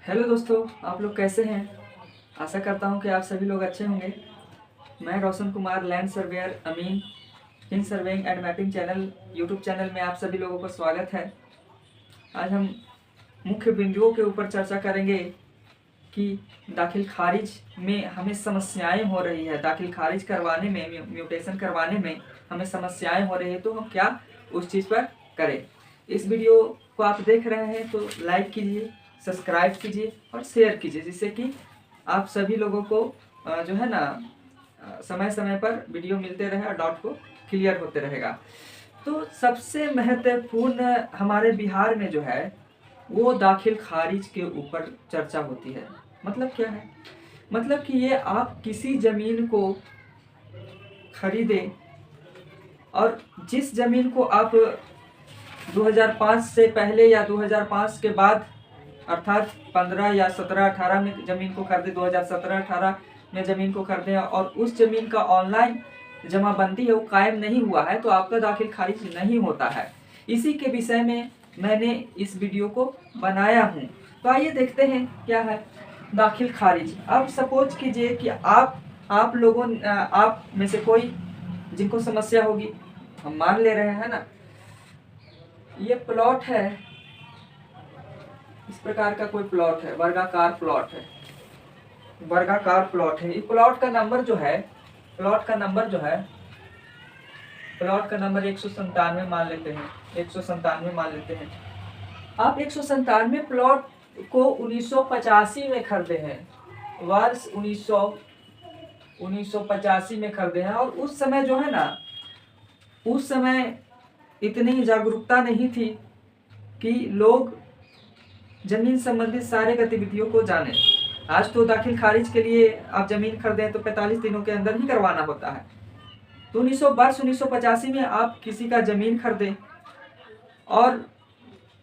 Hello दोस्तों, आप लोग कैसे हैं। आशा करता हूं कि आप सभी लोग अच्छे होंगे। मैं रोशन कुमार लैंड सर्वेयर अमीन in surveying and mapping channel YouTube channel में आप सभी लोगों को स्वागत है। आज हम मुख्य बिंदुओं के ऊपर चर्चा करेंगे कि दाखिल खारिज में हमें समस्याएं हो रही है, दाखिल खारिज करवाने में, म्यूटेशन करवाने में हमें समस्याएं हो रही है, तो हम क्या उस चीज़ पर करें। इस वीडियो को आप देख रहे हैं तो लाइक कीजिए, सब्सक्राइब कीजिए और शेयर कीजिए, जिससे कि आप सभी लोगों को जो है ना समय समय पर वीडियो मिलते रहे और डाउट को क्लियर होते रहेगा। तो सबसे महत्वपूर्ण हमारे बिहार में जो है वो दाखिल खारिज के ऊपर चर्चा होती है। मतलब क्या है? मतलब कि ये आप किसी ज़मीन को खरीदें और जिस ज़मीन को आप 2005 से पहले या 2005 के बाद अर्थात 15 या 17-18 में ज़मीन को खरीदे, 2017-18 में ज़मीन को खरीदे और उस ज़मीन का ऑनलाइन जमाबंदी है वो कायम नहीं हुआ है, तो आपका दाखिल खारिज नहीं होता है। इसी के विषय में मैंने इस वीडियो को बनाया हूँ। तो आइए देखते हैं क्या है दाखिल खारिज। अब सपोज कीजिए कि आप में से कोई जिनको समस्या होगी, हम मान ले रहे हैं ना, ये प्लॉट है, इस प्रकार का कोई प्लॉट है, वर्गाकार प्लॉट है, वर्गाकार प्लॉट है। इस प्लॉट का नंबर जो है, प्लॉट का नंबर जो है, प्लॉट का नंबर 197 मान लेते हैं, 197 मान लेते हैं। आप 197 प्लॉट को 1985 में खरीदे हैं, वर्ष 1985 में खरीदे हैं। और उस समय जो है ना, उस समय इतनी जागरूकता नहीं थी कि लोग जमीन संबंधित सारे गतिविधियों को जाने। आज तो दाखिल खारिज के लिए आप जमीन खरीदें तो 45 दिनों के अंदर ही करवाना होता है। तो 1985 में आप किसी का जमीन खरीदें और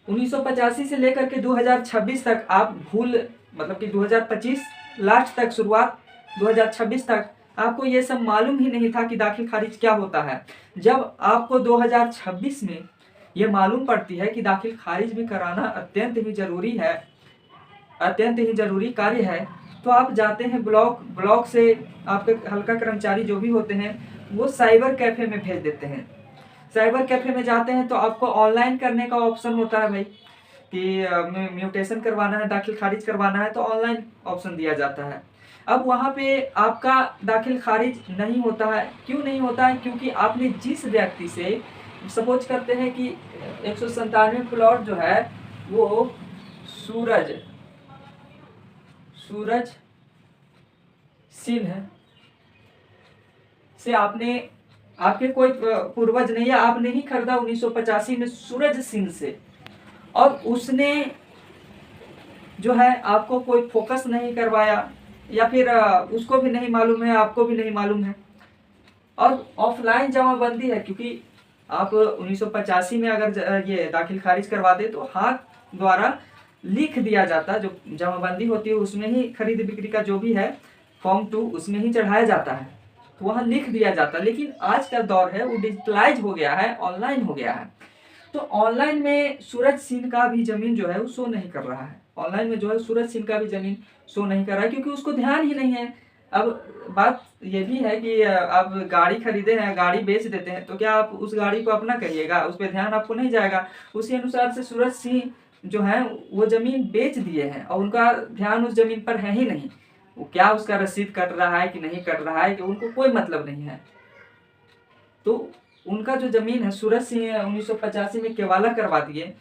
1985 से लेकर के 2026 तक आप मतलब कि 2025 लास्ट तक, शुरुआत 2026 तक आपको ये सब मालूम ही नहीं था कि दाखिल खारिज क्या होता है। जब आपको 2026 में ये मालूम पड़ती है कि दाखिल खारिज भी कराना अत्यंत ही जरूरी है, अत्यंत ही जरूरी कार्य है, तो आप जाते हैं ब्लॉक से आपके हल्का कर्मचारी जो भी होते हैं वो साइबर कैफे में भेज देते हैं। साइबर कैफे में जाते हैं तो आपको ऑनलाइन करने का ऑप्शन होता है भाई, कि म्यूटेशन करवाना है, दाखिल खारिज करवाना है, तो ऑनलाइन ऑप्शन दिया जाता है। अब वहाँ पे आपका दाखिल खारिज नहीं होता है। क्यों नहीं होता है? क्योंकि आपने जिस व्यक्ति से, सपोज करते हैं कि 197 प्लॉट जो है वो सूरज सिंह से आपके कोई पूर्वज नहीं है, आपने ही खरीदा 1985 में सूरज सिंह से, और उसने जो है आपको कोई फोकस नहीं करवाया, या फिर उसको भी नहीं मालूम है, आपको भी नहीं मालूम है। और ऑफलाइन जमाबंदी है, क्योंकि आप 1985 में अगर ये दाखिल खारिज करवाते तो हाथ द्वारा लिख दिया जाता, जो जमाबंदी होती है उसमें ही खरीद बिक्री का जो भी है फॉर्म 2 उसमें ही चढ़ाया जाता है, तो वहाँ लिख दिया जाता। लेकिन आज का दौर है वो डिजिटलाइज हो गया है, ऑनलाइन हो गया है। तो ऑनलाइन में सूरज सिंह का भी जमीन जो है वो शो नहीं कर रहा है। ऑनलाइन में जो है सूरज सिंह का भी जमीन शो नहीं कर रहा है, क्योंकि उसको ध्यान ही नहीं है। अब बात ये भी है कि आप गाड़ी खरीदे हैं, गाड़ी बेच देते हैं, तो क्या आप उस गाड़ी को अपना कहिएगा? उस पर ध्यान आपको नहीं जाएगा। उसी अनुसार से सूरज सिंह जो है वो जमीन बेच दिए हैं और उनका ध्यान उस जमीन पर है ही नहीं। वो क्या उसका रसीद कट रहा है कि नहीं कट रहा है, कि उनको कोई मतलब नहीं है। तो उनका जो जमीन है, सूरज सिंह 1985 में केवाला करवा दिए।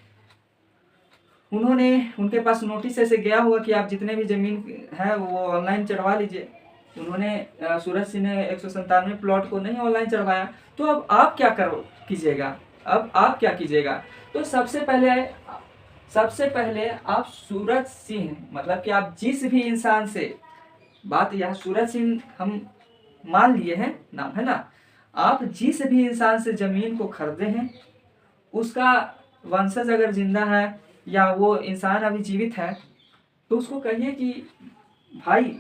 उन्होंने, उनके पास नोटिस ऐसे गया हुआ कि आप जितने भी जमीन है वो ऑनलाइन चढ़वा लीजिए। उन्होंने सूरज सिंह ने 197 प्लॉट को नहीं ऑनलाइन चढ़वाया। तो अब आप क्या कीजिएगा? अब आप क्या कीजिएगा? तो सबसे पहले आप सूरज सिंह, मतलब कि आप जिस भी इंसान से, बात यह सूरज सिंह हम मान लिए हैं, नाम है ना, आप जिस भी इंसान से जमीन को खरीदे हैं उसका वंशज अगर जिंदा है या वो इंसान अभी जीवित है, तो उसको कहिए कि भाई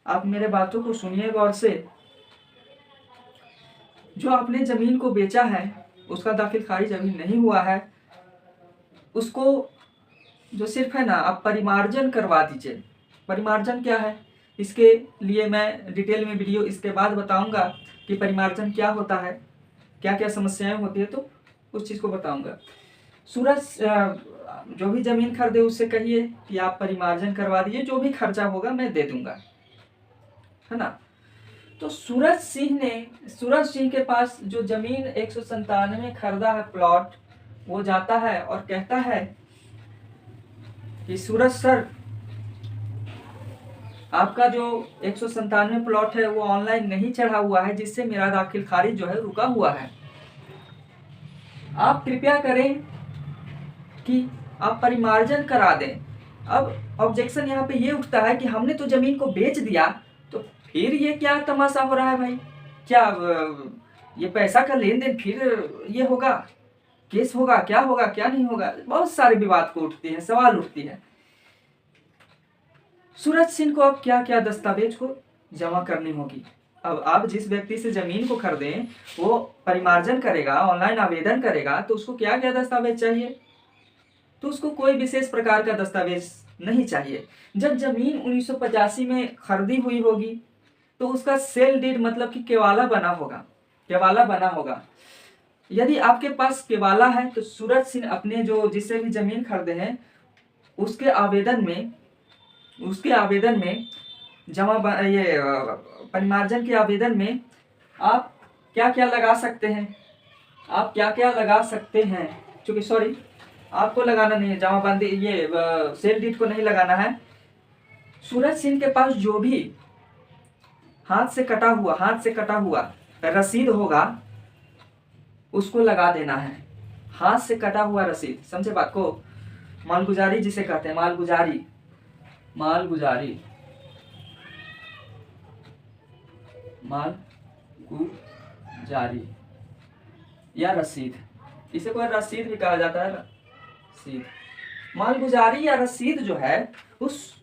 आप मेरे बातों को सुनिए गौर से। जो आपने जमीन को बेचा है उसका दाखिल खारिज अभी नहीं हुआ है, उसको जो सिर्फ है ना, आप परिमार्जन करवा दीजिए। परिमार्जन क्या है, इसके लिए मैं डिटेल में वीडियो इसके बाद बताऊंगा कि परिमार्जन क्या होता है, क्या क्या समस्याएं होती है, तो उस चीज़ को बताऊंगा। सूरज जो भी ज़मीन खरीदे उससे कहिए कि आप परिमार्जन करवा दीजिए, जो भी खर्चा होगा मैं दे दूंगा, है ना। तो सूरज सिंह के पास जो ज़मीन 197 खरीदा है प्लॉट, वो जाता है और कहता है कि सूरज सर, आपका जो 197 प्लॉट है वो ऑनलाइन नहीं चढ़ा हुआ है, जिससे मेरा दाखिल खारिज जो है रुका हुआ है। आप कृपया करें कि आप परिमार्जन करा दें। अब ऑब्जेक्शन यहाँ पे ये उठता है कि हमने तो जमीन को बेच दिया, तो फिर ये क्या तमाशा हो रहा है भाई? क्या ये पैसा का लेन देन फिर ये होगा, केस होगा, क्या होगा क्या नहीं होगा? बहुत सारे विवाद को उठते हैं, सवाल उठती है। सूरज सिंह को अब क्या क्या दस्तावेज को जमा करनी होगी। अब आप जिस व्यक्ति से जमीन को खरीदें वो परिमार्जन करेगा, ऑनलाइन आवेदन करेगा, तो उसको क्या क्या दस्तावेज चाहिए? तो उसको कोई विशेष प्रकार का दस्तावेज नहीं चाहिए। जब जमीन 1985 में खरीदी हुई होगी तो उसका सेल डीड मतलब कि केवाला बना होगा। यदि आपके पास केवाला है तो सूरज सिंह अपने जो जिससे भी जमीन खरीदे हैं उसके आवेदन में परिमार्जन के आवेदन में आप क्या क्या लगा सकते हैं, क्योंकि सॉरी, आपको लगाना नहीं है जमाबंदी, ये सेल डीड को नहीं लगाना है। सूरज सिंह के पास जो भी हाथ से कटा हुआ रसीद होगा उसको लगा देना है। हाथ से कटा हुआ रसीद, समझे बात को? मालगुजारी जिसे कहते हैं, मालगुजारी या रसीद, इसे कोई रसीद भी कहा जाता है। रसीद, मालगुजारी या रसीद जो है उस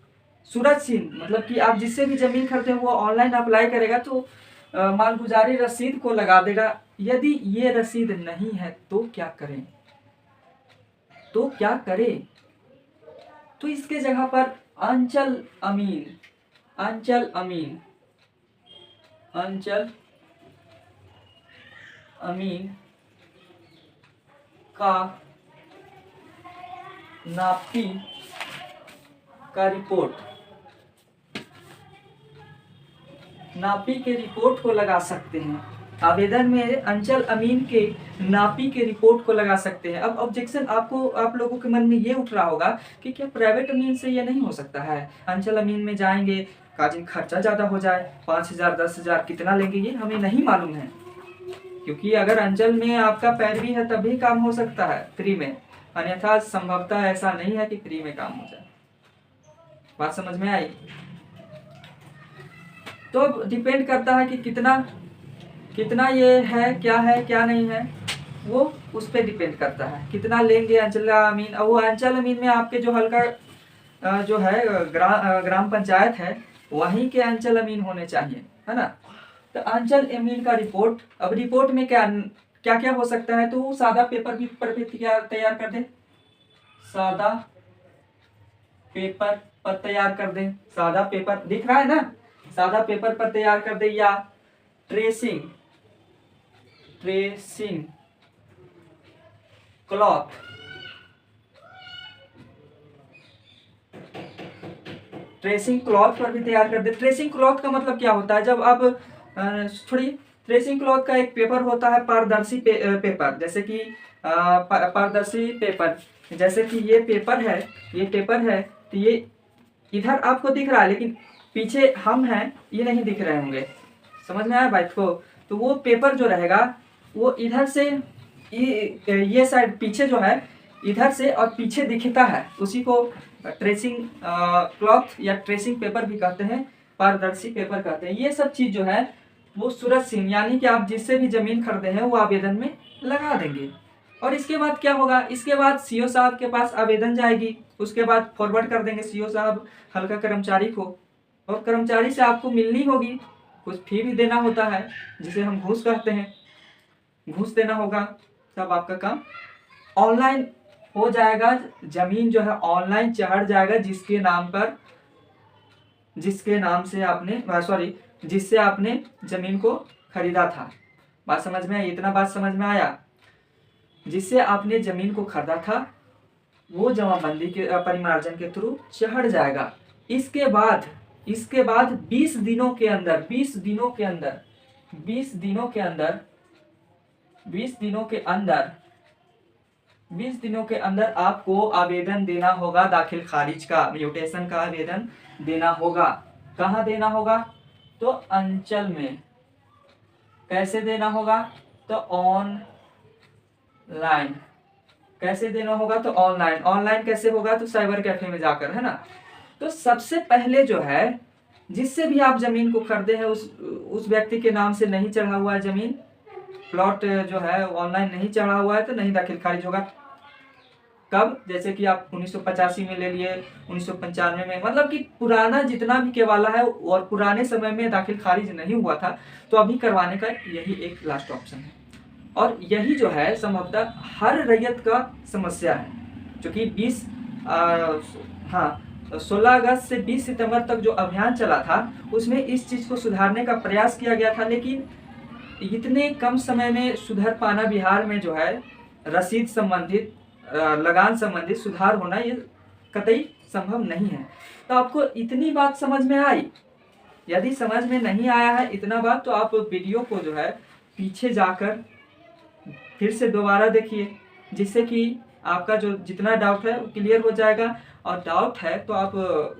सूरज सिंह मतलब कि आप जिससे भी जमीन खरीदते हैं वो ऑनलाइन अप्लाई करेगा तो मालगुजारी रसीद को लगा देगा। यदि ये रसीद नहीं है तो क्या करें? तो इसके जगह पर अंचल अमीन का नापी के रिपोर्ट को लगा सकते हैं। आवेदन में अंचल अमीन के नापी के रिपोर्ट को लगा सकते हैं। अब ऑब्जेक्शन आप लोगों के मन में ये उठ रहा होगा कि क्या प्राइवेट अमीन से ये नहीं हो सकता है? अंचल अमीन में जाएंगे, काजिन खर्चा ज़्यादा हो जाए, 5,000 10,000 कितना लेंगे ये हमें नहीं मालूम है, क्योंकि अगर अंचल में आपका पैरवी है तभी काम हो सकता है फ्री में, अन्यथा संभवतः ऐसा नहीं है कि फ्री में काम हो जाए। बात समझ में आई? तो डिपेंड करता है कि कितना ये है क्या नहीं है, वो उस पर डिपेंड करता है कितना लेंगे अंचल अमीन। और वो अंचल अमीन में आपके जो हल्का जो है ग्राम पंचायत है वहीं के अंचल अमीन होने चाहिए, है ना। तो अंचल अमीन का रिपोर्ट, अब रिपोर्ट में क्या क्या हो सकता है, तो वो सादा पेपर पर भी तैयार कर दें, सादा पेपर पर तैयार कर दें। सादा पेपर दिख रहा है ना, सादा पेपर पर तैयार कर दें, या ट्रेसिंग क्लॉथ पर भी तैयार कर दे। ट्रेसिंग क्लॉथ का मतलब क्या होता है? जब आप ट्रेसिंग क्लॉथ का एक पेपर होता है पारदर्शी पेपर, जैसे कि पारदर्शी पेपर, जैसे कि ये पेपर है तो ये इधर आपको दिख रहा है लेकिन पीछे हम हैं ये नहीं दिख रहे होंगे, समझ में आया बात को? तो वो पेपर जो रहेगा वो इधर से ये साइड पीछे जो है इधर से और पीछे दिखता है, उसी को ट्रेसिंग क्लॉथ या ट्रेसिंग पेपर भी कहते हैं, पारदर्शी पेपर कहते हैं। ये सब चीज़ जो है वो सूरज सिंह यानी कि आप जिससे भी ज़मीन खरीदे हैं वो आवेदन में लगा देंगे। और इसके बाद क्या होगा? इसके बाद सीओ साहब के पास आवेदन जाएगी, उसके बाद फॉरवर्ड कर देंगे सीओ साहब हल्का कर्मचारी को, और कर्मचारी से आपको मिलनी होगी, कुछ फी भी देना होता है जिसे हम घूस कहते हैं, घूस देना होगा, तब आपका काम ऑनलाइन हो जाएगा, जमीन जो है ऑनलाइन चढ़ जाएगा जिसके नाम से आपने सॉरी जिससे आपने जमीन को खरीदा था। बात समझ में आई? इतना बात समझ में आया? जिससे आपने जमीन को खरीदा था वो जमाबंदी के परिमार्जन के थ्रू चढ़ जाएगा। इसके बाद 20 दिनों के अंदर 20 दिनों के अंदर आपको आवेदन देना होगा, दाखिल खारिज का, म्यूटेशन का आवेदन देना होगा। कहाँ देना होगा? तो अंचल में। कैसे देना होगा? तो ऑनलाइन। कैसे देना होगा? तो ऑनलाइन। ऑनलाइन कैसे होगा? तो साइबर कैफे में जाकर, है ना। तो सबसे पहले जो है जिससे भी आप जमीन को खरीदे हैं उस व्यक्ति के नाम से नहीं चढ़ा हुआ है जमीन, प्लॉट जो है ऑनलाइन नहीं चढ़ा हुआ है तो नहीं दाखिल खारिज होगा। कब? जैसे कि आप 1985 में ले लिए, 1995 में, मतलब कि पुराना जितना भी केवाला है और पुराने समय में दाखिल खारिज नहीं हुआ था तो अभी करवाने का यही एक लास्ट ऑप्शन है। और यही जो है संभवतः हर रैयत का समस्या है, क्योंकि 16 अगस्त से 20 सितंबर तक जो अभियान चला था उसमें इस चीज़ को सुधारने का प्रयास किया गया था, लेकिन इतने कम समय में सुधर पाना बिहार में जो है रसीद संबंधित लगान संबंधित सुधार होना ये कतई संभव नहीं है। तो आपको इतनी बात समझ में आई? यदि समझ में नहीं आया है इतना बात तो आप वीडियो को जो है पीछे जाकर फिर से दोबारा देखिए, जिससे कि आपका जो जितना डाउट है वो क्लियर हो जाएगा। और डाउट है तो आप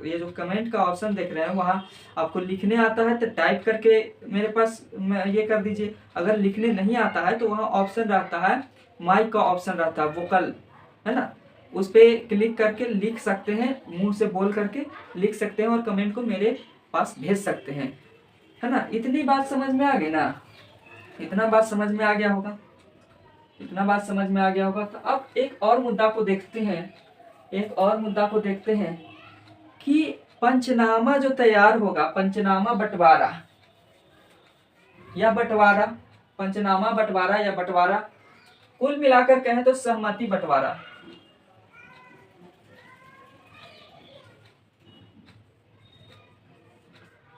ये जो कमेंट का ऑप्शन देख रहे हैं वहाँ आपको लिखने आता है तो टाइप करके मेरे पास ये कर दीजिए। अगर लिखने नहीं आता है तो वहाँ ऑप्शन रहता है, माइक का ऑप्शन रहता है, वोकल, है ना, उस पर क्लिक करके लिख सकते हैं, मुंह से बोल करके लिख सकते हैं और कमेंट को मेरे पास भेज सकते हैं, है ना। इतनी बात समझ में आ गई ना? इतना बात समझ में आ गया होगा? इतना बात समझ में आ गया होगा। तो अब एक और मुद्दा को देखते हैं कि पंचनामा जो तैयार होगा, पंचनामा बंटवारा या बंटवारा, पंचनामा बंटवारा या बंटवारा, कुल मिलाकर कहें तो सहमति बंटवारा।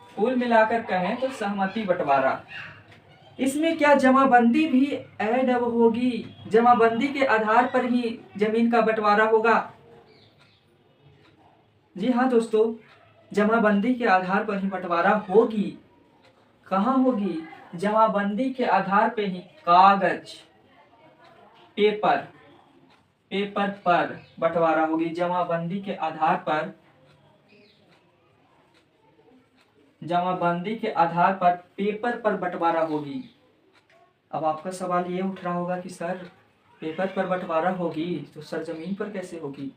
कुल मिलाकर कहें तो सहमति बंटवारा। इसमें क्या जमाबंदी भी ऐड अब होगी? जमाबंदी के आधार पर ही जमीन का बंटवारा होगा। जी हाँ दोस्तों, जमाबंदी के आधार पर ही बंटवारा होगी। कहाँ होगी? जमाबंदी के आधार पर ही कागज, पेपर पर बंटवारा होगी। जमाबंदी के आधार पर पेपर पर बंटवारा होगी। अब आपका सवाल ये उठ रहा होगा कि सर पेपर पर बंटवारा होगी तो सर जमीन पर कैसे होगी?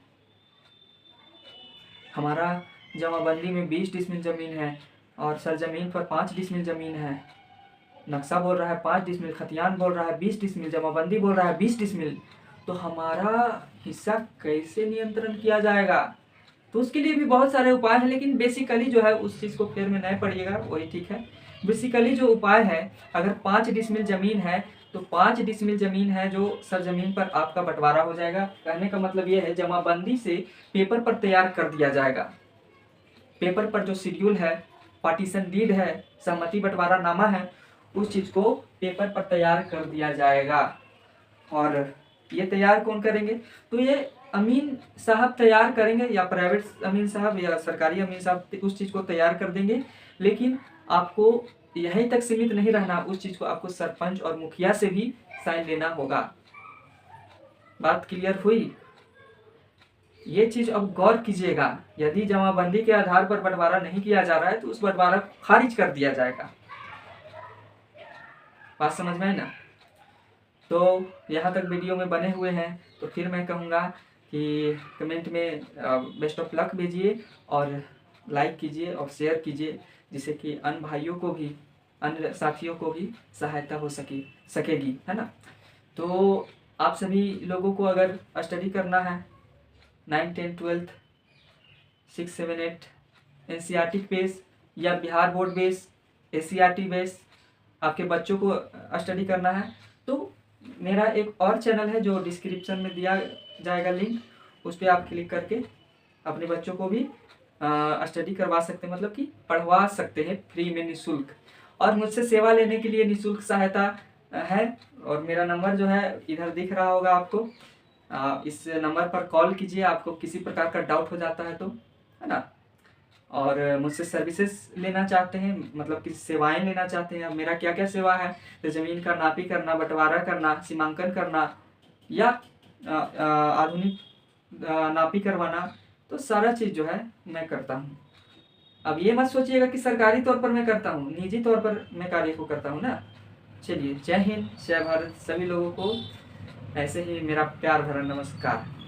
हमारा जमाबंदी में 20 डिसमिल जमीन है और सर जमीन पर 5 डिसमिल जमीन है। नक्शा बोल रहा है 5 डिसमिल, खतियान बोल रहा है 20 डिसमिल, जमाबंदी बोल रहा है 20 डिसमिल। तो हमारा हिस्सा कैसे नियंत्रण किया जाएगा? तो उसके लिए भी बहुत सारे उपाय हैं, लेकिन बेसिकली जो है उस चीज़ को फिर में नहीं पढ़िएगा, वही ठीक है। बेसिकली जो उपाय है, अगर 5 डिसमिल जमीन है तो 5 डिसमिल जमीन है जो सरजमीन पर आपका बंटवारा हो जाएगा। कहने का मतलब ये है जमाबंदी से पेपर पर तैयार कर दिया जाएगा। पेपर पर जो शेड्यूल है, पार्टीशन डीड है, सहमति बंटवारा नामा है, उस चीज़ को पेपर पर तैयार कर दिया जाएगा। और ये तैयार कौन करेंगे? तो ये अमीन साहब तैयार करेंगे, या प्राइवेट अमीन साहब या सरकारी अमीन साहब उस चीज़ को तैयार कर देंगे। लेकिन आपको यहीं तक सीमित नहीं रहना, उस चीज़ को आपको सरपंच और मुखिया से भी साइन लेना होगा। बात क्लियर हुई? ये चीज़ अब गौर कीजिएगा। यदि जमाबंदी के आधार पर बंटवारा नहीं किया जा रहा है तो उस बंटवारा को खारिज कर दिया जाएगा। बात समझ में आई ना? तो यहाँ तक वीडियो में बने हुए हैं तो फिर मैं कहूँगा कि कमेंट में बेस्ट ऑफ लक भेजिए और लाइक कीजिए और शेयर कीजिए, जिससे कि अन्य भाइयों को भी, अन्य साथियों को भी सहायता हो सकेगी, है ना। तो आप सभी लोगों को अगर स्टडी करना है 9, 10, 12, 6, 7, 8 NCERT बेस या Bihar board base, SCERT base आपके बच्चों को स्टडी करना है तो मेरा एक और चैनल है जो डिस्क्रिप्शन में दिया जाएगा लिंक, उस पर आप क्लिक करके अपने बच्चों को भी स्टडी करवा सकते हैं, मतलब कि पढ़वा सकते हैं फ्री में, निःशुल्क। और मुझसे सेवा लेने के लिए निःशुल्क सहायता है। और मेरा नंबर जो है इधर दिख रहा होगा आपको, इस नंबर पर कॉल कीजिए, आपको किसी प्रकार का डाउट हो जाता है तो, है ना। और मुझसे सर्विसेज लेना चाहते हैं, मतलब कि सेवाएं लेना चाहते हैं। अब मेरा क्या क्या सेवा है, तो ज़मीन का नापी करना, बंटवारा करना, सीमांकन करना, या आधुनिक नापी करवाना, तो सारा चीज़ जो है मैं करता हूँ। अब ये मत सोचिएगा कि सरकारी तौर पर मैं करता हूँ, निजी तौर पर मैं कार्य को करता हूँ ना। चलिए, जय हिंद, जय भारत, सभी लोगों को ऐसे ही मेरा प्यार भरा नमस्कार।